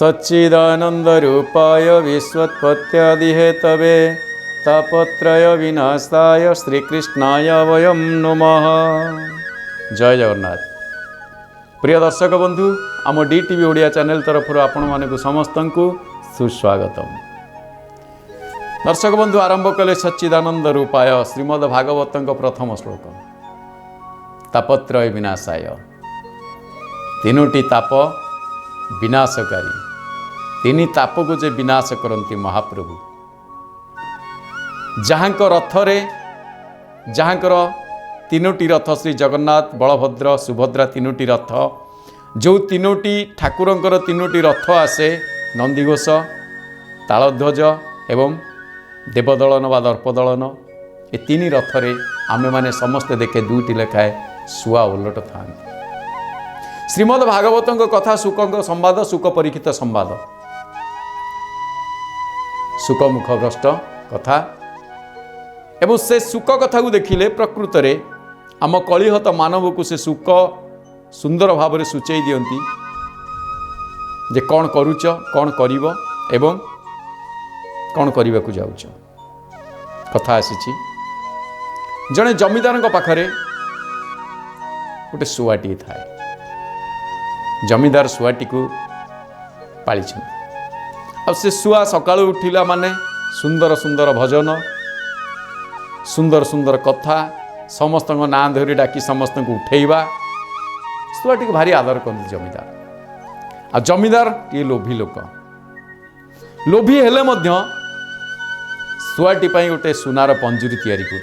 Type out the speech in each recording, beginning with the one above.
सच्चिदानन्दरूपाय विश्वोत्पत्त्यादिहेतवे तापत्रय विनाशाय श्रीकृष्णाय वयं नमः। जय जगन्नाथ। प्रिय दर्शक बंधु, आम DTV ओडिया चैनल तरफ आपण मानक समस्त को सुस्वागतम। दर्शक बंधु, आरंभ कले सच्चिदानंद रूपाय श्रीमद् भागवत प्रथम श्लोक। तापत्रय विनाशाय, तीनोटी ताप विनाशकारी, तीन ताप को जे विनाश करती महाप्रभु। जहाँक रथरे जहाँकर तीनोटी रथ श्री जगन्नाथ बलभद्र सुभद्रा तीनोटी रथ, जो तीनोटी ठाकुरंकर तीनोटी रथ आसे नंदीघोष तालध्वज एवं देवदलन व दर्पदलन, ये तीन रथरे आमे माने समस्ते देखे दुईटी लेखाए सुआ उलट था। श्रीमद् भागवत कथा सुक संवाद, सुक परीक्षित संवाद, सुक मुखभ्रष्ट कथा एवं से सुक कथा को देखिले प्रकृत रे आम कलिहत मानव को से सुक सुंदर भाव में सूचई दियंती जे कौन करूच, कौन करिवो एवं कौन करने को जाऊच। कथा आसी जड़े जमीदार पाखरे गोटे शुआटी थाए। जमीदार शुआटी को पाली, अब से शुआ सकाळु उठिला माने सुंदर सुंदर भजन, सुंदर सुंदर कथा, समस्त ना धरी डाकी समस्त को उठेवा। शुआटी को भारी आदर करते जमीदार। आ जमीदार ये लोभी लोक, लोभी हेले मध्य शुआटी पाई गोटे सुनार पंजुरी तैयारी कर।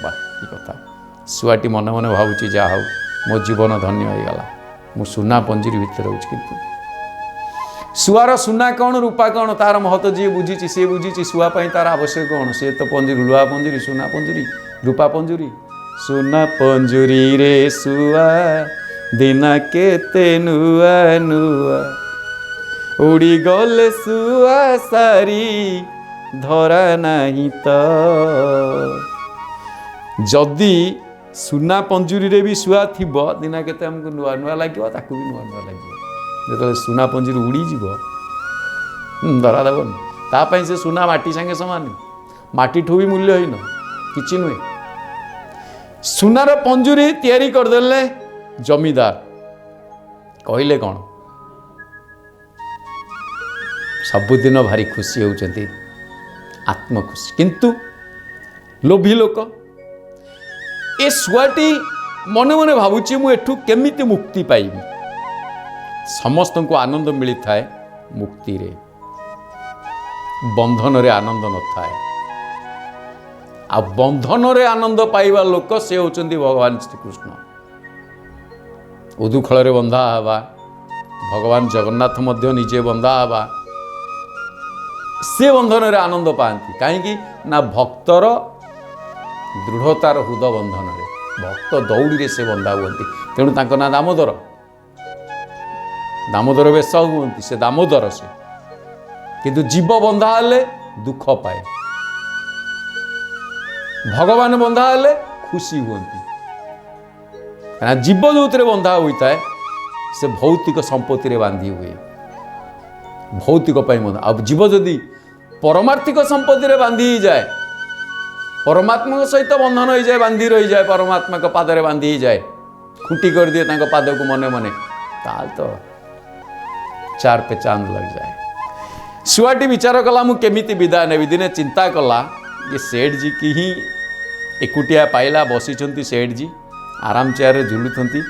वाह की कथा! शुआटी मन मन भावुची जा हो मो जीवन धन्य हो गला, मु सुना पंजुरी भितर हो। किंतु शुआर सुना कौन रूपा कौन तार महत्व जी बुझी सी बुझी शुआ तार आवश्यक कौन? सी तो पंजुरी, लुहा पंजुरी, सुना पंजुरी, रूपा पंजुरी। सुना पंजुरी रे शुआ दिना केते नुआ नुआ, उड़ी गले शुआ सारी धरा नहीं तो। जदि सुना पंजुरी रे भी शुआ थिब दिना केते हमको नुआ नुआ लगे, ताकू भी नुआ नुआ लगे। जो सुना पंजुरी उड़ी जीव धरा देवन, तापाई से सुना माटी संगे समान, माटी ठू भी मूल्यहीन किछि नुहे। सुनार पंजुरी तैयारी करदेले जमीदार। कहले कौन? सबुदिन भारी खुशी होउचंती, आत्मखुशी। किंतु लोभी लोक ए शुआटी मने मने भावुची मु एठू केमिति मुक्ति पाइबी। समस्त को आनंद मिली थाए मुक्ति रे, बंधन रे आनंद न थाए। आ बंधन रे आनंद पाइबा लोक से होचंती भगवान श्री कृष्ण। उदुखल रे बंधा हवा, भगवान जगन्नाथ मध्य निजे बंधा हवा, से बंधन रे आनंद पाती। कहीं ना भक्तर दृढ़तार हृद बंधन रे भक्त दौड़ी रे से बंधा हुअंती। तेणु तांको ना दामोदर, दामोदर बेश हुअंती, से दामोदर से। किंतु जीव बंधा हेले दुख पाए, भगवान बंधा हेले खुशी हुअंती। जीव जो बंधा होता है से भौतिक संपत्ति रे बांधी हुए, भौतिक बंधा। अब जीव जदि परमार्थिक संपत्ति रे बांधी जाए, परमात्मा सहित बंधन हो जाए, बांधी रही जाए, परमात्मा के पादरे बांधी जाए, खुंटी कर दिए तांको पाद को मने मने, ताल तो चार पे चांद लग जाए। शुआटी विचार कला मु केमिति विदाय नेबी। दिने चिंता कला ये सेठ जी की ही एकुटिया पाइला, बसीचंती सेठ जी आराम चेयर रे झुलुथंती।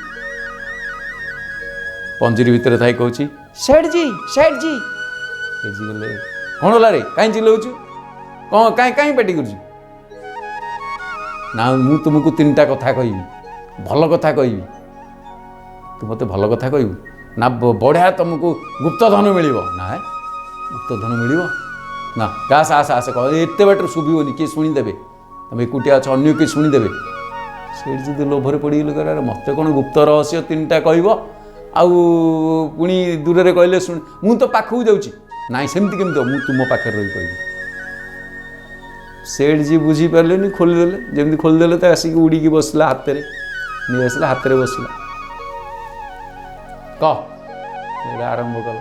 पंजुरी भितर थाई कहूची, सेठ जी सेठ जी। सेठ जी बोले कौन होला रे, काई चिल्लाउछु, कौन काई काई पेटी करछु? ना मु तुमको तीनटा कथा कहबी, भल कथा कहबी। तू मते भल कथा कहबू ना, बढ़िया तुमको गुप्त धन मिल ना? गुप्त धन मिल ना? आस आस आस कह, एत बाटर शुभन किए शुणीदे, तुम एकुटिया अच्छ अन्य किए शुणीदे। सेठ जी लोभर पड़गले, कहले मत कौन गुप्त रहस्य तीनटा कह, पुणी दूर से कहले शुण, मु तो पाखक जाऊँगी ना, सेमती केमती मु तुम पाखे रही कह। सेठ जी बुझी पारे, खोलीदे, जमी खोलीदे तो आसिक उड़ी बसला, हाथ में नहीं आसला, हाथ में बसला। कह आरंभ कल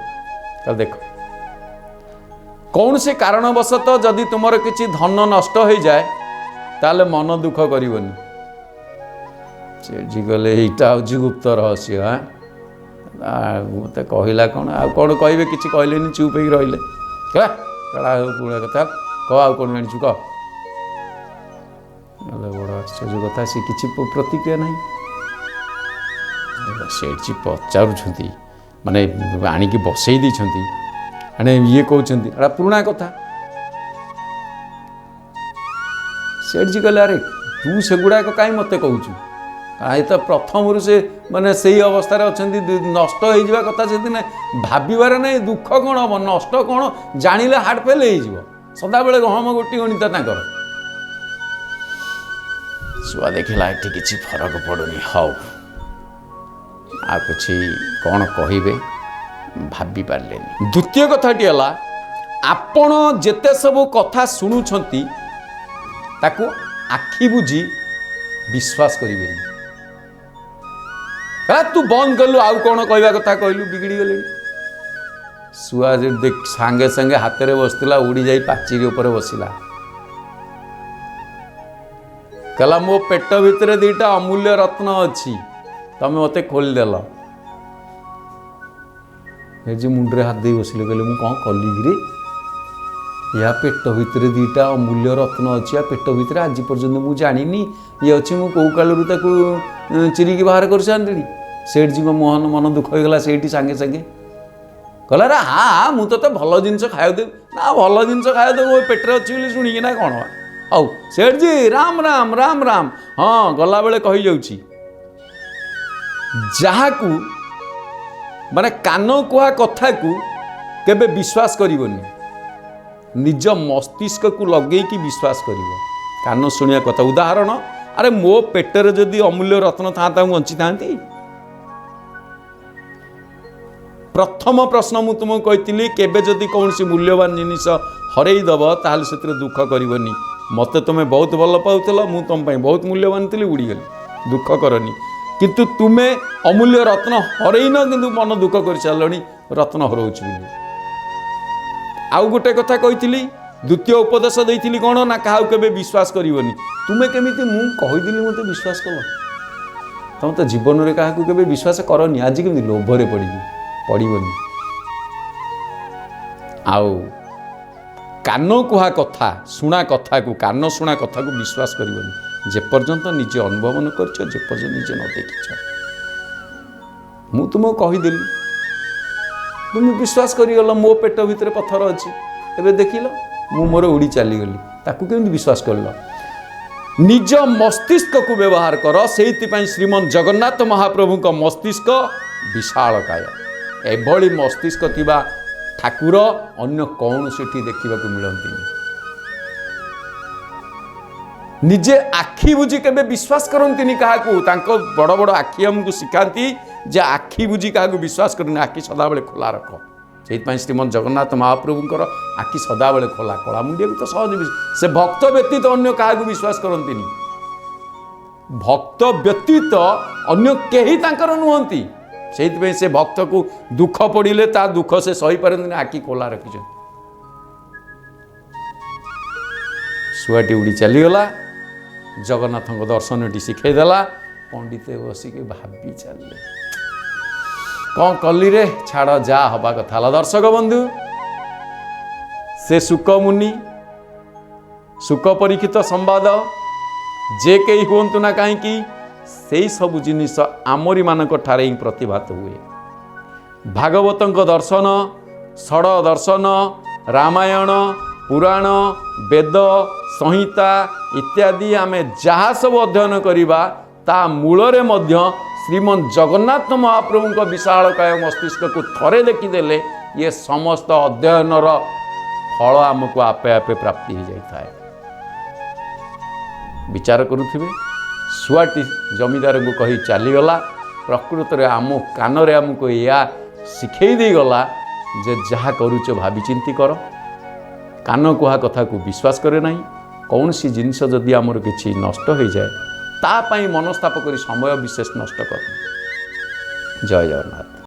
तो देख कौन से कारणवशतः जदि तुमर किसी धन नष्ट हो जाए ताले मन दुख करनी से गले यहाँ हूँ गुप्त रहस्य। हाँ मत कहला कौन आउ कौन कहे कि कहले चुप हो रही कड़ा पुणा कथा कह आउ कौन जानी कह बड़ आश्चर्य कथा सी किसी प्रतिक्रिया ना से पचार माने आणिकी बसई देती आने ये कहते एटा पुराना कथा सेठी कहले अरे तू से गुड़ाक कहीं मत कहूँ ये तो प्रथम से माने से अवस्था अच्छा नष्ट हो कथा से भाबार ना दुख कौन हम नष्ट कौन जानिले हार्ट फेल हो सदा बेले हम गोटी गणित ताकर छुआ देखला ये किसी फरक पड़ुनी हाउ आ कुछ कौन कहे भाभी पारे। द्वितीय कथाटी है आपण जेते सब कथा शुणुंट ताकू आखि बुझी विश्वास करें तू बंद कलु आउ कौन कहवा कथा कहलु बिगड़ी गले शुआ देख सांगे सांगे हाथ में बसला उड़ी जाई पाचेरी ऊपर बसला कहला मो पेट भितर दीटा अमूल्य रत्न अच्छी तमें मत खोलीदेल मुंडे हाथ दे बसिले कहले मु कौन कली रे या पेट भितर दीटा अमूल्य रत्न अच्छी या पेट भितर आज पर्यंत मुझे जानी ये अच्छी मु कौ कालू चिरिकी बाहर कर सारी सेठ जी को मोहन मन दुख हो गला सेठी सांगे सांगे कहला रे हाँ हाँ मुझे तो भल जिन खाया दे ना भल जिन खाया दे वो पेटे अच्छी शुणिकी ना कौन आउ सेठ जी राम राम राम राम हाँ गला बेले कही जाऊँ जहाकू माने कान कुहा कथा को केबे विश्वास करिवनी निज मस्तिष्क को लगे कि विश्वास करिवो कान शुणिया कथा उदाहरण अरे मो पेटर जदि अमूल्य रत्न था बंची था प्रथम प्रश्न मु तुमको कही केबे जदि कौन सी मूल्यवान जिनिस हरई दब ताल से दुख करनी मत तुम्हें बहुत भल पाऊल मु तुम बहुत मूल्यवान थी उड़ीगली दुख करनी किंतु तुम्हें अमूल्य रत्न हरईन किंतु मन दुख कर सारे रत्न हरौच आउ गोटे कथा कही द्वितीय उपदेश देती कौन ना क्या केबे विश्वास करनी तुम्हें केमी मुझे मत विश्वास कल तुम तो जीवन में क्या केबे विश्वास करनी आज केमी लोभरे पड़नी आउ कान कुहा कथा शुणा कथा को कान शुणा कथा को विश्वास करनी जेपर्यंत निजे अनुभव न कर निजे न देखी मु तुमको कहीदेली तुम विश्वास करगल मो पेट भितर पत्थर अच्छी एवं देखिल मु मोर उड़ी चलीगली ताकू केमती विश्वास कर निज मस्तिष्क को व्यवहार कर से श्रीमन जगन्नाथ महाप्रभु का मस्तिष्क विशालकाय एभली मस्तिष्क थिबा ठाकुर अन्य कौन से देखा मिलती निजे आखि बुझी केबे विश्वास करती क्या बड़ बड़ आखि आमको शिखाती जे आखि बुझी क्या विश्वास करनी आखि सदाबले खोला रख से श्रीमन जगन्नाथ महाप्रभुंर आखि सदाबले खोला कला मुंडिया तो सहज से भक्त व्यतीत अन्य क्या विश्वास करती भक्त व्यतीत अन्य कहीं नुहति से भक्त को दुख पड़े ता दुख से सही पारती आखि खोला रखी शुआटी उड़ी चलीगला जगन्नाथ दर्शन टी शिखेदेला पंडित बसिक भाभी चलिए कौन कली रे छाड़ जा हवा कथा। दर्शक बंधु से सुक मुनि सुक परीक्षित संवाद जे कई हूँ ना कहीं से सब जिनिस आमरी मानक ठारे ही प्रतिभात हुए भागवत दर्शन षड दर्शन रामायण पुराण वेद संहिता इत्यादि आमे जहाँ सब अध्ययन करिबा ता मूलरे मध्य श्रीमन जगन्नाथ महाप्रभु का विशालकाय मस्तिष्क को थरे देखीदेले ये समस्त अध्ययनर फल आमको आपे आपे प्राप्ति हो जाए। विचार करुथिबे शुआटी जमीदार को कही चलीगला प्रकृत में आम कान आमको या शिखई दे गला जे जहाँ करुच भावी चिंती कर कान कुहा कथा को विश्वास करे नहीं कौन सी जिनिस जदि आमर किसी नष्ट हो जाए तापाई मनस्ताप कर समय विशेष नष्ट कर। जय जगन्नाथ।